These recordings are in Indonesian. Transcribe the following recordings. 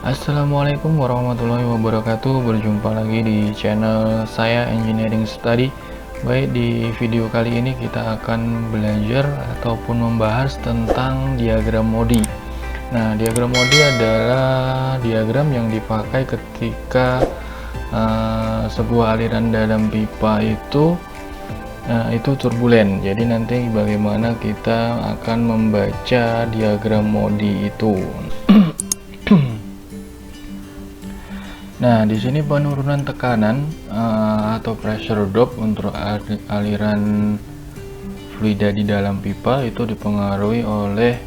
Assalamualaikum warahmatullahi wabarakatuh. Berjumpa lagi di channel saya Engineering Study. Baik, di video kali ini kita akan belajar ataupun membahas tentang diagram Modi. Nah, diagram Modi adalah diagram yang dipakai ketika sebuah aliran dalam pipa itu turbulen. Jadi nanti bagaimana kita akan membaca diagram Modi itu. Nah, di sini penurunan tekanan atau pressure drop untuk aliran fluida di dalam pipa itu dipengaruhi oleh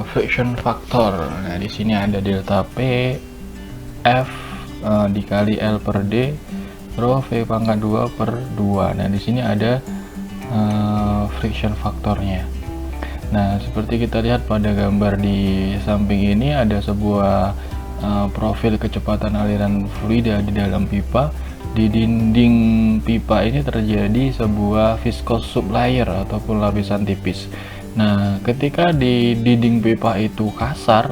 friction factor. Nah, di sini ada delta P F dikali L per D rho V pangkat 2 per 2. Nah, di sini ada friction factornya. Nah, seperti kita lihat pada gambar di samping ini ada sebuah profil kecepatan aliran fluida di dalam pipa. Di dinding pipa ini terjadi sebuah viscous sublayer ataupun lapisan tipis. Nah, ketika di dinding pipa itu kasar,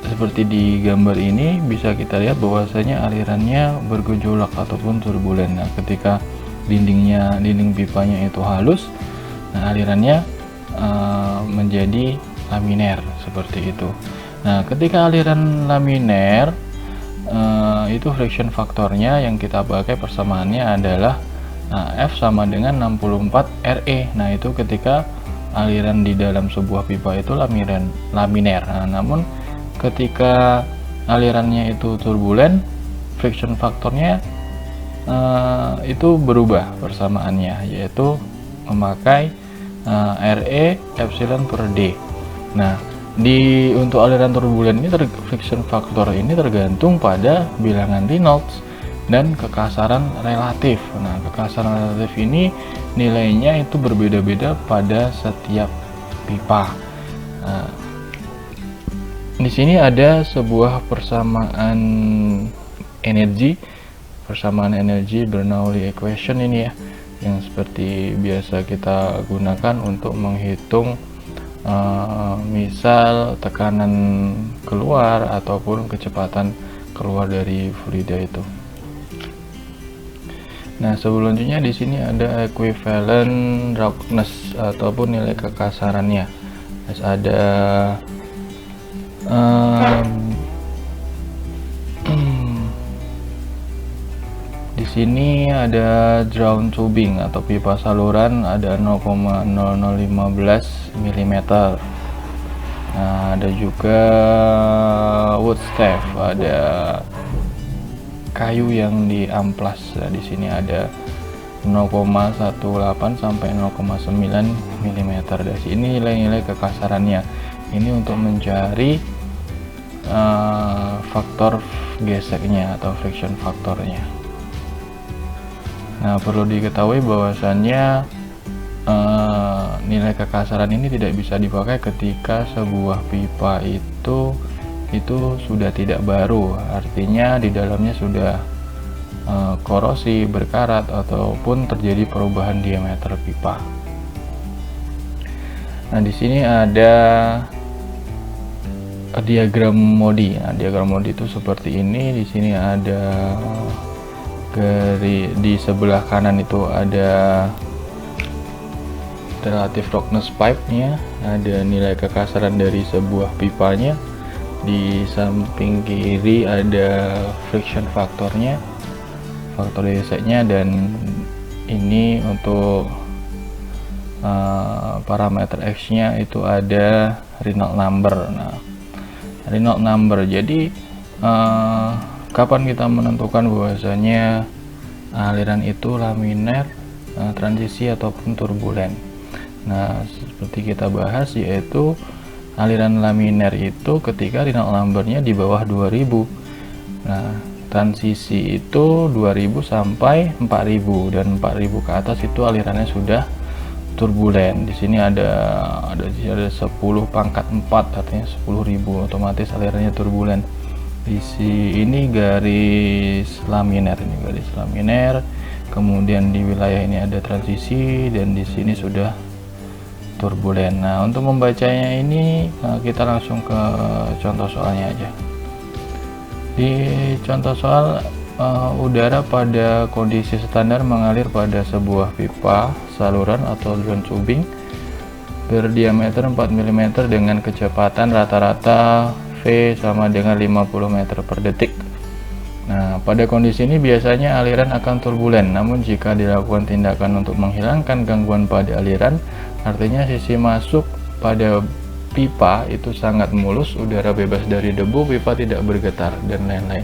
seperti di gambar ini bisa kita lihat bahwasanya alirannya bergejolak ataupun turbulen. Nah, ketika dinding pipanya itu halus, nah alirannya menjadi laminer seperti itu. Nah, ketika aliran laminer itu friction faktornya yang kita pakai persamaannya adalah F sama dengan 64 RE. Nah, itu ketika aliran di dalam sebuah pipa itu laminer. Nah, namun ketika alirannya itu turbulen, friction faktornya itu berubah persamaannya, yaitu memakai RE epsilon per D. Nah, untuk aliran turbulen ini friction factor ini tergantung pada bilangan Reynolds dan kekasaran relatif. Nah, kekasaran relatif ini nilainya itu berbeda-beda pada setiap pipa. Nah, di sini ada sebuah persamaan energi Bernoulli equation ini ya, yang seperti biasa kita gunakan untuk menghitung misal tekanan keluar ataupun kecepatan keluar dari fluida itu. Nah, selanjutnya di sini ada equivalent roughness ataupun nilai kekasarannya. Terus ada di sini ada drawn tubing atau pipa saluran, ada 0,0015 mm. Nah, ada juga wood staff, ada kayu yang diamplas. Nah, di sini ada 0,18 sampai 0,9 mm. Dari sini nilai-nilai kekasarannya. Ini untuk mencari faktor geseknya atau friction faktornya. Nah, perlu diketahui bahwasannya nilai kekasaran ini tidak bisa dipakai ketika sebuah pipa itu sudah tidak baru, artinya di dalamnya sudah korosi, berkarat, ataupun terjadi perubahan diameter pipa. Nah, di sini ada diagram Modi. Nah, diagram Modi itu seperti ini. Di sini ada di sebelah kanan itu ada relative roughness pipe-nya, ada nilai kekasaran dari sebuah pipanya. Di samping kiri ada friction faktornya, faktor geseknya, dan ini untuk parameter X-nya itu ada Reynolds number. Nah, Reynolds number. Jadi kapan kita menentukan bahwasanya aliran itu laminer, transisi, ataupun turbulen? Nah, seperti kita bahas, yaitu aliran laminer itu ketika Reynolds number-nya di bawah 2000. Nah, transisi itu 2000 sampai 4000, dan 4000 ke atas itu alirannya sudah turbulen. Di sini ada 10 pangkat 4, artinya 10.000, otomatis alirannya turbulen. Di sini garis laminer, kemudian di wilayah ini ada transisi, dan di sini sudah turbulen. Nah, untuk membacanya ini kita langsung ke contoh soalnya aja. Di contoh soal, udara pada kondisi standar mengalir pada sebuah pipa saluran atau drum tubing berdiameter 4 mm dengan kecepatan rata-rata V sama dengan 50 meter per detik. Nah, pada kondisi ini biasanya aliran akan turbulen, namun jika dilakukan tindakan untuk menghilangkan gangguan pada aliran, artinya sisi masuk pada pipa itu sangat mulus, udara bebas dari debu, pipa tidak bergetar, dan lain-lain.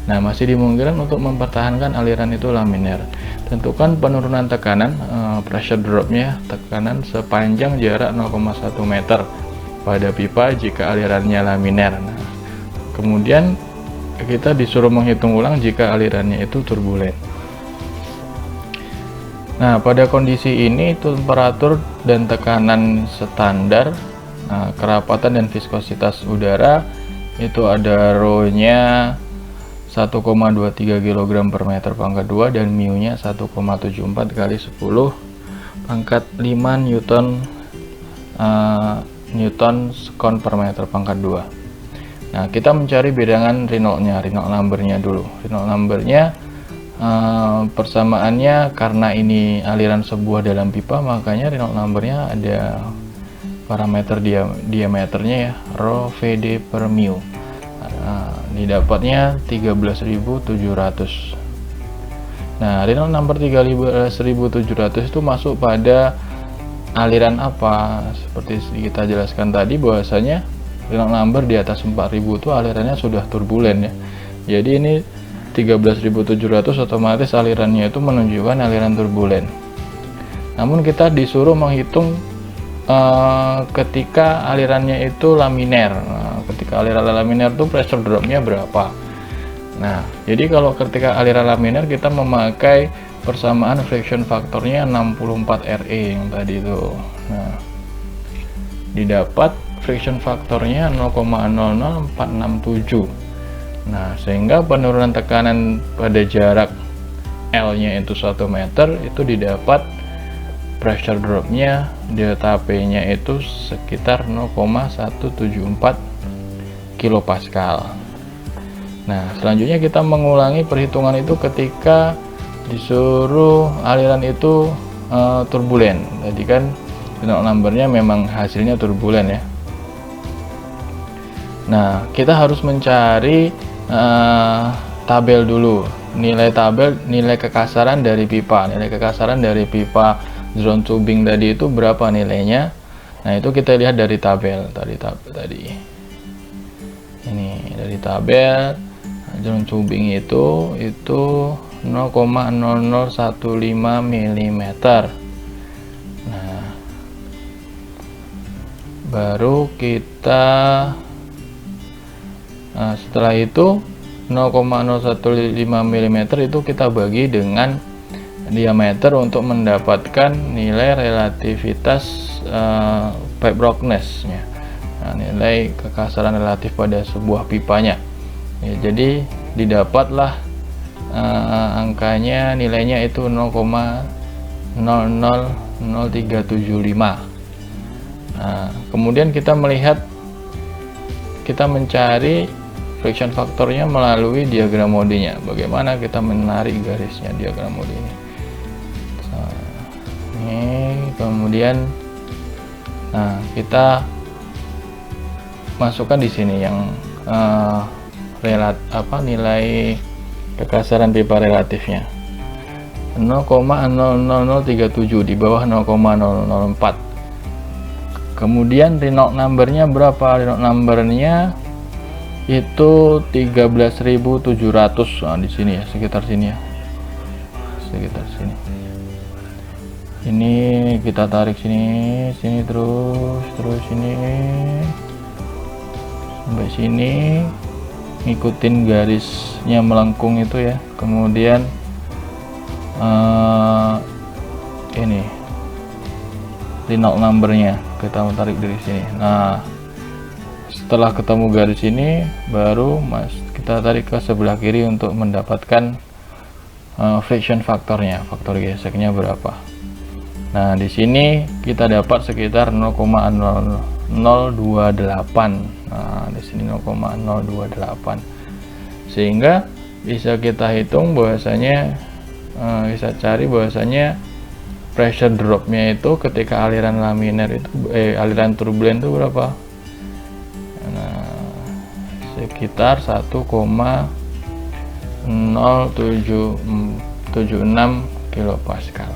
Nah, masih dimungkinkan untuk mempertahankan aliran itu laminar. Tentukan penurunan tekanan, pressure dropnya, tekanan sepanjang jarak 0,1 meter pada pipa jika alirannya laminar. Nah, kemudian kita disuruh menghitung ulang jika alirannya itu turbulen. Nah, pada kondisi ini temperatur dan tekanan standar, kerapatan dan viskositas udara itu ada rho-nya 1,23 kg per meter pangkat 2 dan mu-nya 1,74 kali 10 pangkat 5 Newton sekon per meter pangkat 2. Nah, kita mencari bilangan Reynolds number-nya dulu. Reynolds number-nya persamaannya, karena ini aliran sebuah dalam pipa, makanya Reynolds number-nya ada parameter diameternya ya, rho Vd per mu. Didapatnya 13.700. Nah, Reynolds number 13.700 itu masuk pada aliran apa? Seperti kita jelaskan tadi, bahwasanya Reynolds number di atas 4000 itu alirannya sudah turbulen ya. Jadi ini 13.700 otomatis alirannya itu menunjukkan aliran turbulen. Namun kita disuruh menghitung ketika alirannya itu laminar. Nah, ketika aliran laminar itu pressure dropnya berapa? Nah, jadi kalau ketika aliran laminar kita memakai persamaan friction faktornya 64 RE yang tadi itu. Nah, didapat friction faktornya 0,00467. Nah, sehingga penurunan tekanan pada jarak L-nya itu 1 meter itu didapat pressure dropnya delta P-nya itu sekitar 0,174 kilopascal. Nah, selanjutnya kita mengulangi perhitungan itu ketika disuruh aliran itu turbulen. Tadi kan Reynolds number-nya memang hasilnya turbulen ya. Nah, kita harus mencari tabel dulu. Nilai kekasaran dari pipa. Nilai kekasaran dari pipa drum tubing tadi itu berapa nilainya? Nah, itu kita lihat dari tabel tadi. Ini dari tabel drum tubing itu 0,0015 mm. Nah, baru kita setelah itu 0,015 mm itu kita bagi dengan diameter untuk mendapatkan nilai relativitas pipe roughness-nya. Nah, nilai kekasaran relatif pada sebuah pipanya. Ya, jadi didapatlah angkanya, nilainya itu 0,000375. Nah, kemudian kita mencari friction faktornya melalui diagram Mode-nya. Bagaimana kita menarik garisnya diagram Mode ini? Ini kemudian, nah, kita masukkan di sini yang nilai kekasaran pipa relatifnya 0,00037 di bawah 0,004. Kemudian Reynolds number-nya berapa? Reynolds number-nya itu 13.700. Nah, di sini ya, sekitar sini ya. Sekitar sini. Ini kita tarik sini terus sini sampai sini, ngikutin garisnya melengkung itu ya. Kemudian ini Reynolds number-nya kita tarik dari sini. Nah, setelah ketemu garis ini baru kita tarik ke sebelah kiri untuk mendapatkan friction faktornya, faktor geseknya berapa. Nah, di sini kita dapat sekitar 0,0028. Nah, di sini 0,028. Sehingga bisa kita hitung bahwasanya bisa cari bahwasanya pressure dropnya itu ketika aliran laminar itu aliran turbulen itu berapa? Nah, sekitar 1,0776 kilopascal.